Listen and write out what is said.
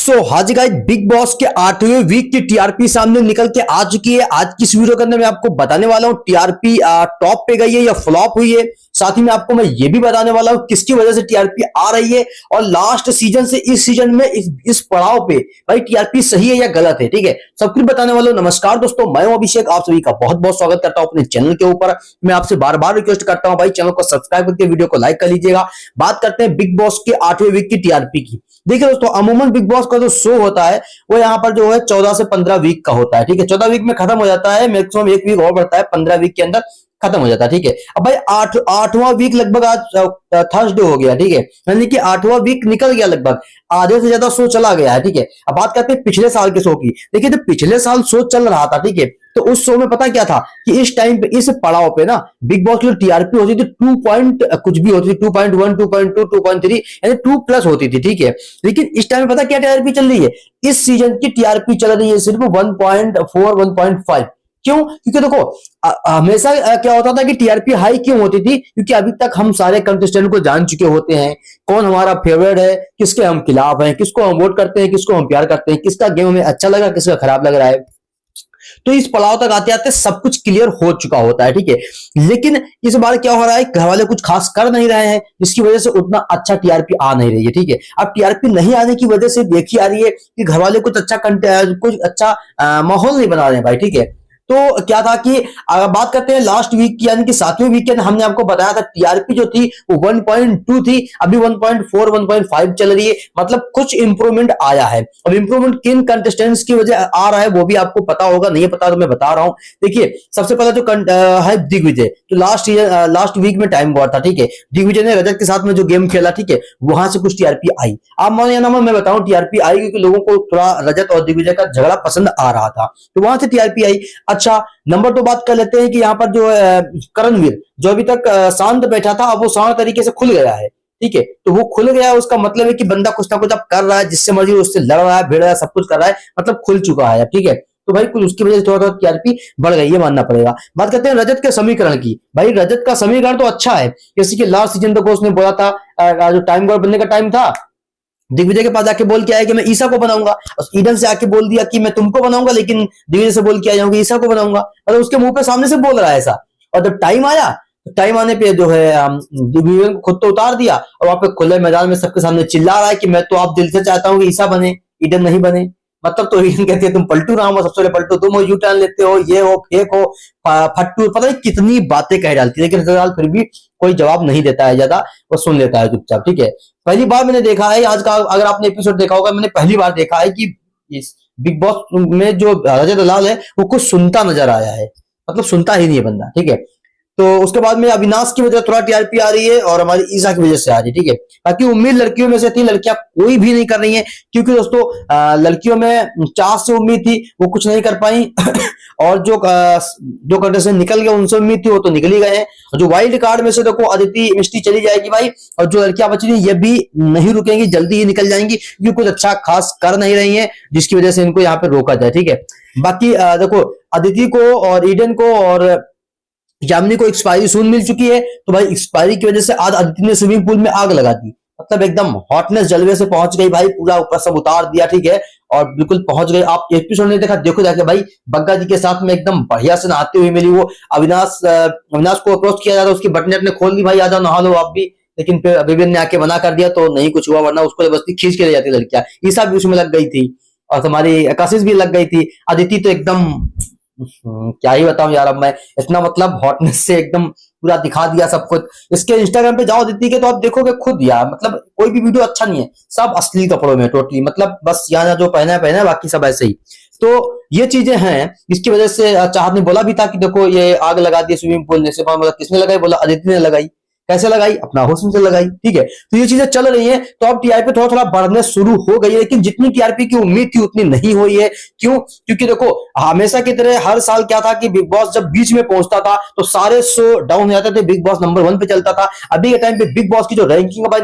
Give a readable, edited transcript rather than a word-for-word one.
हाँ जी guys, big boss के 8वें week की टीआरपी सामने निकल के आ चुकी है। आज की इस वीडियो के अंदर मैं आपको बताने वाला हूँ टीआरपी टॉप पे गई है या फ्लॉप हुई है। साथ ही में आपको मैं ये भी बताने वाला हूँ किसकी वजह से टीआरपी आ रही है और लास्ट सीजन से इस सीजन में इस पड़ाव पे भाई टीआरपी सही है या गलत है। ठीक है, सब कुछ बताने वाला हूँ। नमस्कार दोस्तों, मैं हूं अभिषेक, आप सभी का बहुत बहुत स्वागत करता हूं अपने चैनल के ऊपर। मैं आपसे बार बार रिक्वेस्ट करता हूं भाई चैनल को सब्सक्राइब करके वीडियो को लाइक कर लीजिएगा। बात करते हैं बिग बॉस के 8वें वीक की टीआरपी की। देखिए दोस्तों, अमूमन बिग बॉस का जो शो होता है वो यहाँ पर जो है 14 से 15 वीक का होता है। ठीक है, 14 वीक में खत्म हो जाता है, मैक्सिमम एक वीक और बढ़ता है, 15 वीक के अंदर खत्म हो जाता है। ठीक है, अब भाई आठवां वीक लगभग आज थर्सडे हो गया। ठीक है, यानी कि 8वां वीक निकल गया, लगभग आधे से ज्यादा शो चला गया है। ठीक है, अब बात करते हैं पिछले साल के शो की। देखिए, तो पिछले साल शो चल रहा था, ठीक है, तो उस शो में पता क्या था कि इस टाइम पे इस पड़ाव पे ना बिग बॉस की जो टीआरपी होती थी 2 पॉइंट कुछ भी होती थी, 2.1 2.2 2.3 यानी 2 प्लस होती थी। ठीक है, लेकिन इस टाइम में पता क्या टीआरपी चल रही है, इस सीजन की टीआरपी चल रही है सिर्फ 1.4 1.5। क्यों? क्योंकि देखो हमेशा क्या होता था कि टीआरपी हाई क्यों होती थी, क्योंकि अभी तक हम सारे कंटेस्टेंट को जान चुके होते हैं, कौन हमारा फेवरेट है, किसके हम खिलाफ हैं, किसको हम वोट करते हैं, किसको हम प्यार करते हैं, किसका गेम हमें अच्छा लगा, किसका खराब लग रहा है। तो इस पड़ाव तक आते आते सब कुछ क्लियर हो चुका होता है। ठीक है, लेकिन इस बार क्या हो रहा है, घर वाले कुछ खास कर नहीं रहे हैं, जिसकी वजह से उतना अच्छा टीआरपी आ नहीं रही है। ठीक है, अब टीआरपी नहीं आने की वजह से देखी आ रही है कि घर वाले कुछ अच्छा माहौल नहीं बना रहे हैं भाई। ठीक है, तो क्या था कि अगर बात करते हैं लास्ट वीक की, यानी कि 7वें वीक के हमने आपको बताया था टीआरपी जो थी वो 1.2 थी, अभी 1.4 1.5 चल रही है, मतलब कुछ इंप्रूवमेंट आया है। अब इंप्रूवमेंट किन कंटेस्टेंट्स की वजह आ रहा है वो भी आपको पता होगा, नहीं पता तो मैं बता रहा हूं। देखिए, सबसे पहले जो है दिग्विजय, तो लास्ट वीक में टाइम हुआ था। ठीक है, दिग्विजय ने रजत के साथ में जो गेम खेला, ठीक है, वहां से कुछ टीआरपी आई। आप मानो या ना मैं बताऊं, टीआरपी आई क्योंकि लोगों को थोड़ा रजत और दिग्विजय का झगड़ा पसंद आ रहा था, तो वहां से टीआरपी आई। अच्छा, नंबर 2 बात कर लेते हैं कि यहाँ पर जो करणवीर, जो अभी तक शांत बैठा था, अब वो शांत तरीके से खुल गया है। ठीक है, तो वो खुल गया है, उसका मतलब है कि बंदा कुछ ना कुछ अब कर रहा है, जिससे मर्जी उससे लड़ रहा है, भिड़ रहा है, सब कुछ कर रहा है, मतलब खुल चुका है। ठीक है, तो भाई कुछ उसकी वजह से थोड़ा थोड़ा टीआरपी बढ़ गई है, मानना पड़ेगा। बात करते हैं रजत के समीकरण की। भाई रजत का समीकरण तो अच्छा है, जैसे कि लास्ट सीजन तक उसने बोला था, जो टाइम गॉड बनने का टाइम था, दिग्विजय के पास जाके बोल के आया कि मैं ईसा को बनाऊंगा, और ईडन से आके बोल दिया कि मैं तुमको बनाऊंगा, लेकिन दिग्विजय से बोल के आया हूं कि ईसा को बनाऊंगा, मतलब उसके मुंह पे सामने से बोल रहा है ऐसा। और जब टाइम आया, तो टाइम आने पे जो है दिग्विजय को खुद तो उतार दिया, और वहां पे खुले मैदान में सबके सामने चिल्ला रहा है कि मैं तो आप दिल से चाहता हूं कि ईसा बने, ईडन नहीं बने। मतलब तो ईडन कहती है तुम पलटू नाम हो, सबसे पहले पलटू तुम हो, यू टर्न लेते हो, ये हो, फेक हो, फट्टू, पता नहीं कितनी बातें कह डालती है, लेकिन रजत फिर भी कोई जवाब नहीं देता है ज्यादा, वो सुन लेता है चुपचाप। ठीक है, पहली बार मैंने देखा है आज का, अगर आपने एपिसोड देखा होगा, मैंने पहली बार देखा है कि इस बिग बॉस में जो रजत दलाल है वो कुछ सुनता नजर आया है, मतलब सुनता ही नहीं है बंदा। ठीक है, तो उसके बाद में अविनाश की वजह थोड़ा टीआरपी आ रही है, और हमारी ईसा की वजह से आ रही है। ठीक है, बाकी उम्मीद लड़कियों में से थी, लड़कियां कोई भी नहीं कर रही हैं, क्योंकि दोस्तों लड़कियों में 4 से उम्मीद थी, वो कुछ नहीं कर पाई और जो कंटेस्टेंट निकल गए उनसे उम्मीद थी, वो तो निकल ही गए हैं। जो वाइल्ड कार्ड में से देखो अदिति मिष्टी चली जाएगी भाई, और जो लड़कियां बची थी ये भी नहीं रुकेंगी, जल्दी ही निकल जाएंगी, क्योंकि कुछ अच्छा खास कर नहीं रही है, जिसकी वजह से इनको यहाँ पे रोका जाए। ठीक है, बाकी देखो अदिति को और ईडन को और यामिनी को एक्सपायरी सून मिल चुकी है, तो भाई एक्सपायरी की वजह से आज अदिति ने स्विमिंग पूल में आग लगा दी, मतलब एकदम हॉटनेस जलवे से पहुंच गई भाई, पूरा ऊपर सब उतार दिया। ठीक है, और बिल्कुल पहुंच गई। आप एपिसोड नहीं देखा, देखो जाके भाई, बग्गा जी के साथ में एकदम बढ़िया से नहाते हुए मिली वो। अविनाश को अप्रोच किया जा रहा, उसकी बटनेट ने खोल दी, भाई आ जाओ नहा लो आप भी, लेकिन फिर विवेन ने आके मना कर दिया, तो नहीं कुछ हुआ, वरना उसको जबरदस्ती खींच के ले जाती लड़कियां। ईसा भी उसमें लग गई थी, और हमारी आकाशीष भी लग गई थी। अदिति तो एकदम क्या ही बताऊं यार, अब मैं इतना मतलब हॉटनेस से एकदम पूरा दिखा दिया सब कुछ। इसके इंस्टाग्राम पे जाओ दीदी के, तो आप देखोगे खुद यार, मतलब कोई भी वीडियो अच्छा नहीं है, सब असली कपड़ों में टोटली, मतलब बस यहाँ जो पहना है बाकी सब ऐसे ही। तो ये चीजें हैं, इसकी वजह से चाहत ने बोला भी था कि देखो ये आग लगा दी स्विमिंग पूल ने, से मतलब किसने लगाई, बोला अदिति ने लगाई। कैसे लगाई? अपना हुस्न से लगाई। ठीक है, तो ये चीजें चल रही हैं, तो अब टीआरपी थोड़ा थोड़ा बढ़ने शुरू हो गई है, लेकिन जितनी टीआरपी की उम्मीद थी उतनी नहीं हुई है। क्यों? क्योंकि देखो हमेशा की तरह हर साल क्या था कि बिग बॉस जब बीच में पहुंचता था तो सारे शो डाउन हो जाते थे, बिग बॉस नंबर 1 पे चलता था। अभी के टाइम पे बिग बॉस की जो रैंकिंग है भाई